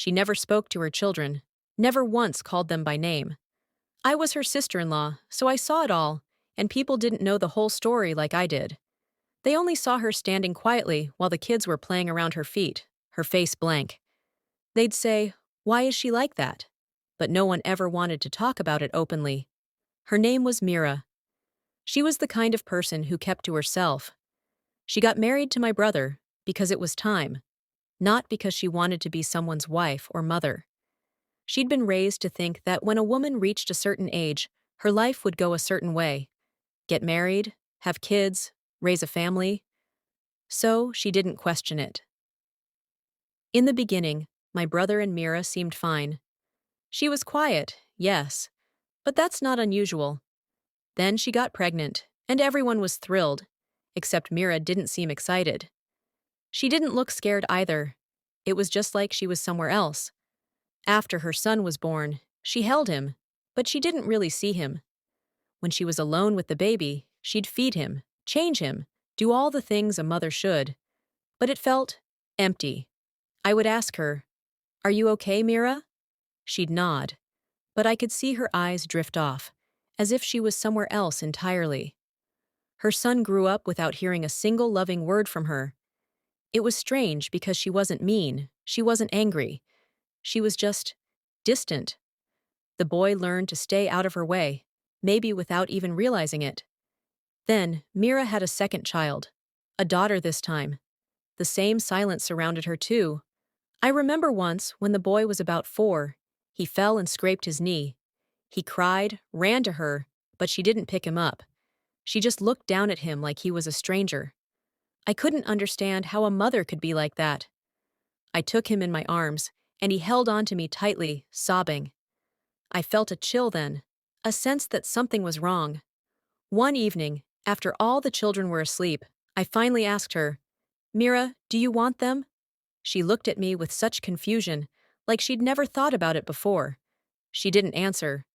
She never spoke to her children, never once called them by name. I was her sister-in-law, so I saw it all, and people didn't know the whole story like I did. They only saw her standing quietly while the kids were playing around her feet, her face blank. They'd say, "Why is she like that?" But no one ever wanted to talk about it openly. Her name was Mira. She was the kind of person who kept to herself. She got married to my brother because it was time, not because she wanted to be someone's wife or mother. She'd been raised to think that when a woman reached a certain age, her life would go a certain way: get married, have kids, raise a family. So she didn't question it. In the beginning, my brother and Mira seemed fine. She was quiet, yes, but that's not unusual. Then she got pregnant, and everyone was thrilled, except Mira didn't seem excited. She didn't look scared either. It was just like she was somewhere else. After her son was born, she held him, but she didn't really see him. When she was alone with the baby, she'd feed him, change him, do all the things a mother should. But it felt empty. I would ask her, "Are you okay, Mira?" She'd nod, but I could see her eyes drift off, as if she was somewhere else entirely. Her son grew up without hearing a single loving word from her. It was strange because she wasn't mean, she wasn't angry. She was just distant. The boy learned to stay out of her way, maybe without even realizing it. Then, Mira had a second child, a daughter this time. The same silence surrounded her too. I remember once, when the boy was about 4, he fell and scraped his knee. He cried, ran to her, but she didn't pick him up. She just looked down at him like he was a stranger. I couldn't understand how a mother could be like that. I took him in my arms, and he held on to me tightly, sobbing. I felt a chill then, a sense that something was wrong. One evening, after all the children were asleep, I finally asked her, "Mira, do you want them?" She looked at me with such confusion, like she'd never thought about it before. She didn't answer,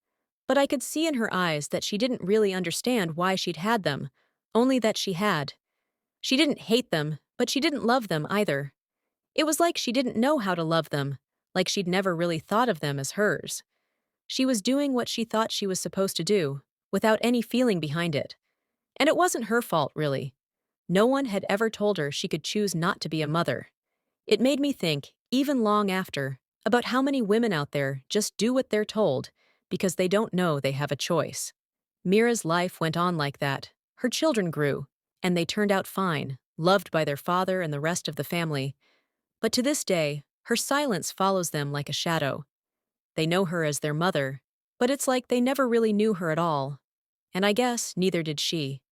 but I could see in her eyes that she didn't really understand why she'd had them, only that she had. She didn't hate them, but she didn't love them either. It was like she didn't know how to love them, like she'd never really thought of them as hers. She was doing what she thought she was supposed to do, without any feeling behind it. And it wasn't her fault, really. No one had ever told her she could choose not to be a mother. It made me think, even long after, about how many women out there just do what they're told because they don't know they have a choice. Mira's life went on like that. Her children grew, and they turned out fine, loved by their father and the rest of the family. But to this day, her silence follows them like a shadow. They know her as their mother, but it's like they never really knew her at all. And I guess neither did she.